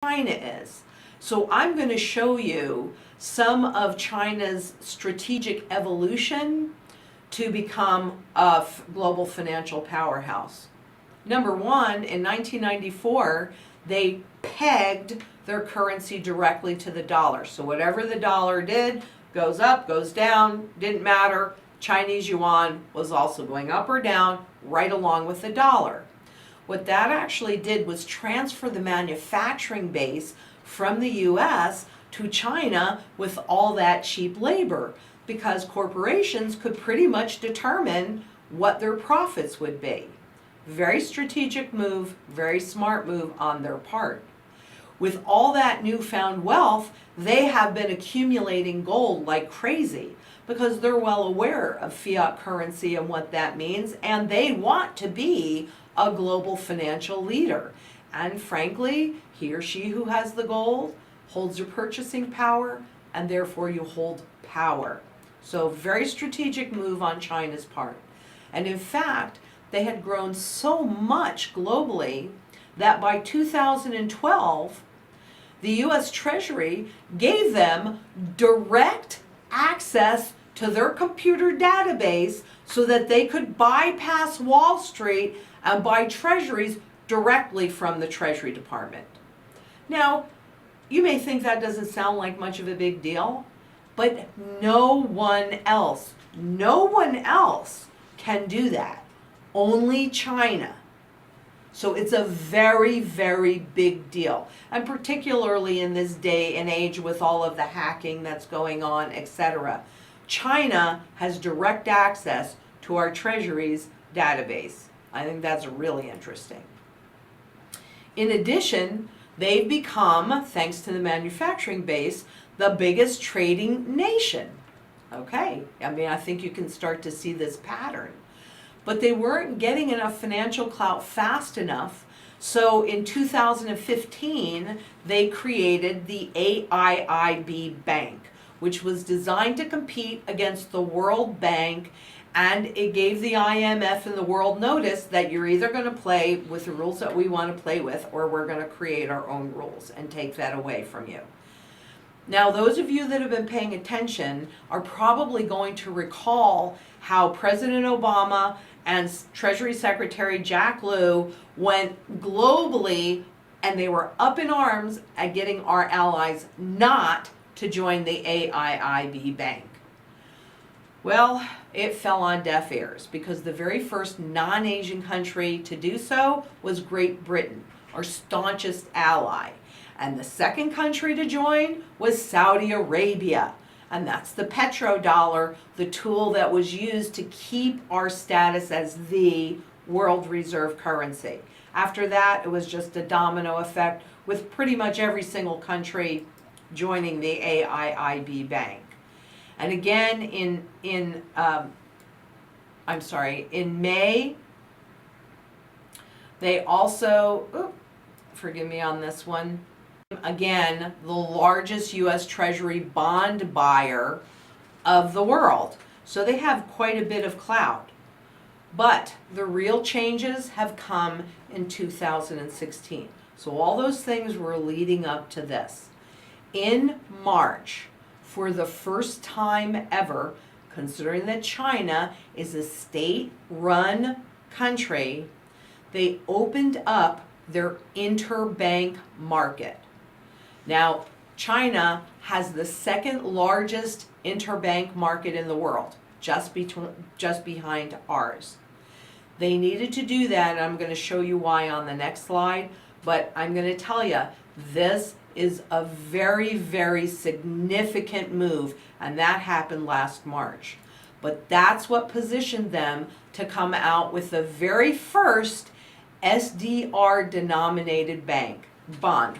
China is. So I'm going to show you some of China's strategic evolution to become a global financial powerhouse. Number one, in 1994, they pegged their currency directly to the dollar. So whatever the dollar did, goes up, goes down, didn't matter. Chinese Yuan was also going up or down right along with the dollar. What that actually did was transfer the manufacturing base from the US to China with all that cheap labor, because corporations could pretty much determine what their profits would be. Very strategic move, very smart move on their part. With all that newfound wealth, they have been accumulating gold like crazy because they're well aware of fiat currency and what that means, and they want to be a global financial leader. And frankly, he or she who has the gold holds your purchasing power, and therefore you hold power. So very strategic move on China's part. And in fact, they had grown so much globally that by 2012, the US Treasury gave them direct access to their computer database so that they could bypass Wall Street and buy treasuries directly from the Treasury Department. Now, you may think that doesn't sound like much of a big deal, but no one else can do that. Only China. So it's a very, very big deal. And particularly in this day and age with all of the hacking that's going on, etc. China has direct access to our Treasury's database. I think that's really interesting. In addition, they've become, thanks to the manufacturing base, the biggest trading nation. Okay, I mean, I think you can start to see this pattern. But they weren't getting enough financial clout fast enough. So in 2015, they created the AIIB Bank, which was designed to compete against the World Bank, and it gave the IMF and the world notice that you're either going to play with the rules that we want to play with, or we're going to create our own rules and take that away from you. Now, those of you that have been paying attention are probably going to recall how President Obama and Treasury Secretary Jack Lew went globally, and they were up in arms at getting our allies not to join the AIIB Bank. Well, it fell on deaf ears because the very first non-Asian country to do so was Great Britain, our staunchest ally. And the second country to join was Saudi Arabia. And that's the petrodollar, the tool that was used to keep our status as the world reserve currency. After that, it was just a domino effect with pretty much every single country joining the AIIB Bank. And again, in May, they also, forgive me on this one, again, the largest U.S. Treasury bond buyer of the world. So they have quite a bit of clout. But the real changes have come in 2016. So all those things were leading up to this. In March, for the first time ever, considering that China is a state-run country, they opened up their interbank market. Now, China has the second largest interbank market in the world, just behind ours. They needed to do that, and I'm going to show you why on the next slide, but I'm going to tell you, this is a very, very significant move, and that happened last March. But that's what positioned them to come out with the very first SDR denominated bond.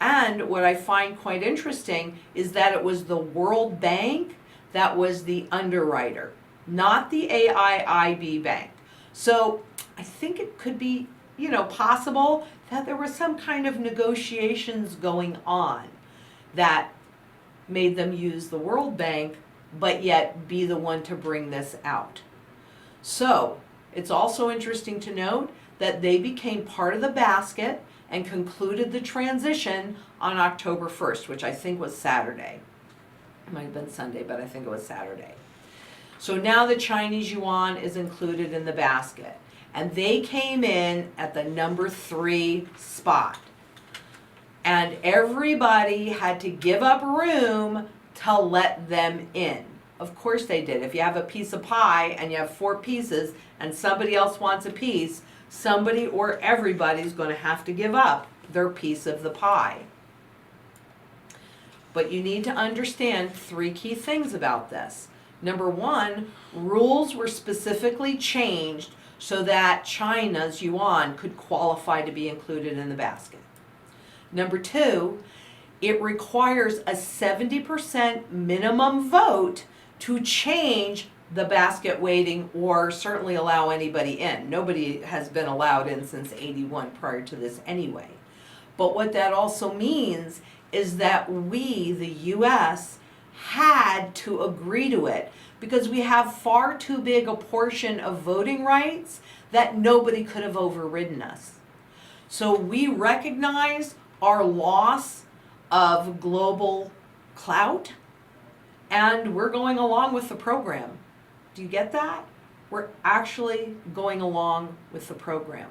And what I find quite interesting is that it was the World Bank that was the underwriter, not the AIIB Bank. So I think it could be, possible that there were some kind of negotiations going on that made them use the World Bank, but yet be the one to bring this out. So it's also interesting to note that they became part of the basket and concluded the transition on October 1st, which I think was Saturday. It might have been Sunday, but I think it was Saturday. So now the Chinese yuan is included in the basket. And they came in at the number 3 spot. And everybody had to give up room to let them in. Of course they did. If you have a piece of pie and you have 4 pieces and somebody else wants a piece, somebody or everybody's going to have to give up their piece of the pie. But you need to understand 3 key things about this. Number 1, rules were specifically changed so that China's yuan could qualify to be included in the basket. Number 2, it requires a 70% minimum vote to change the basket weighting or certainly allow anybody in. Nobody has been allowed in since '81 prior to this anyway. But what that also means is that we, the US, had to agree to it because we have far too big a portion of voting rights that nobody could have overridden us. So we recognize our loss of global clout, and we're going along with the program. Do you get that? We're actually going along with the program.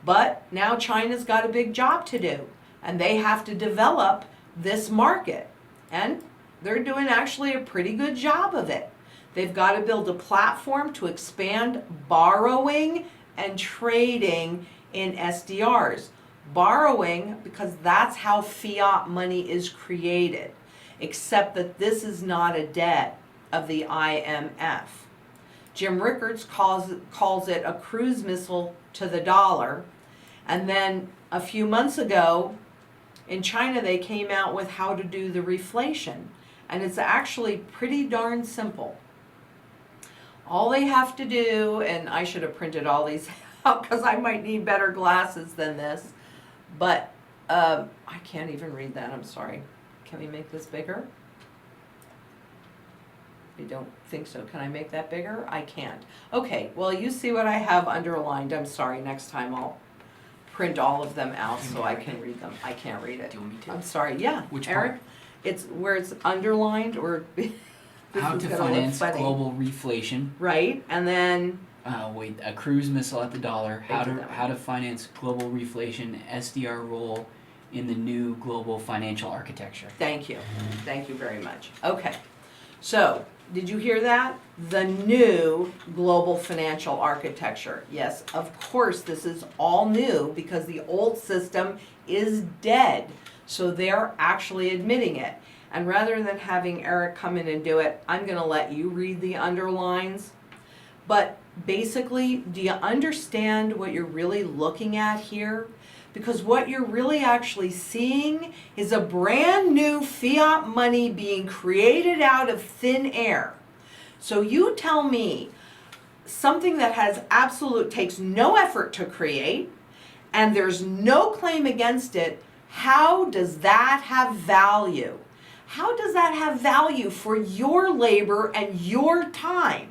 But now China's got a big job to do, and they have to develop this market. And they're doing actually a pretty good job of it. They've got to build a platform to expand borrowing and trading in SDRs. Borrowing, because that's how fiat money is created, except that this is not a debt of the IMF. Jim Rickards calls it a cruise missile to the dollar. And then a few months ago, in China, they came out with how to do the reflation. And it's actually pretty darn simple. All they have to do, and I should have printed all these out because I might need better glasses than this, but I can't even read that, I'm sorry. Can we make this bigger? I don't think so. Can I make that bigger? I can't. Okay, well, you see what I have underlined. I'm sorry, next time I'll print all of them out so I can read them. I can't read it. Do you want me to? I'm sorry, yeah. Which Eric? part? It's where it's underlined or this How is to gonna look finance funny. global reflation. Right, and then A cruise missile at the dollar. I did that How to finance global reflation. SDR role in the new global financial architecture. thank you very much. Okay, so did you hear that? The new global financial architecture. Yes, of course, this is all new because the old system is dead. So they're actually admitting it. And rather than having Eric come in and do it, I'm going to let you read the underlines. But basically, do you understand what you're really looking at here? Because what you're really actually seeing is a brand new fiat money being created out of thin air. So you tell me something that takes no effort to create, and there's no claim against it. How does that have value? How does that have value for your labor and your time?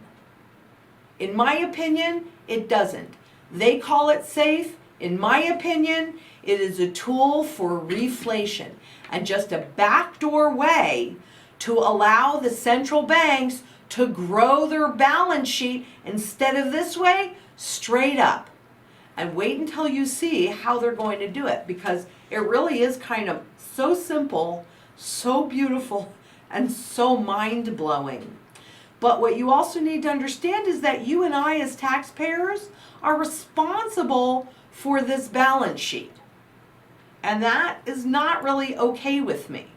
In my opinion, it doesn't. They call it safe. In my opinion, it is a tool for reflation and just a backdoor way to allow the central banks to grow their balance sheet instead of this way, straight up. And wait until you see how they're going to do it, because it really is kind of so simple, so beautiful, and so mind-blowing. But what you also need to understand is that you and I as taxpayers are responsible for this balance sheet. And that is not really okay with me.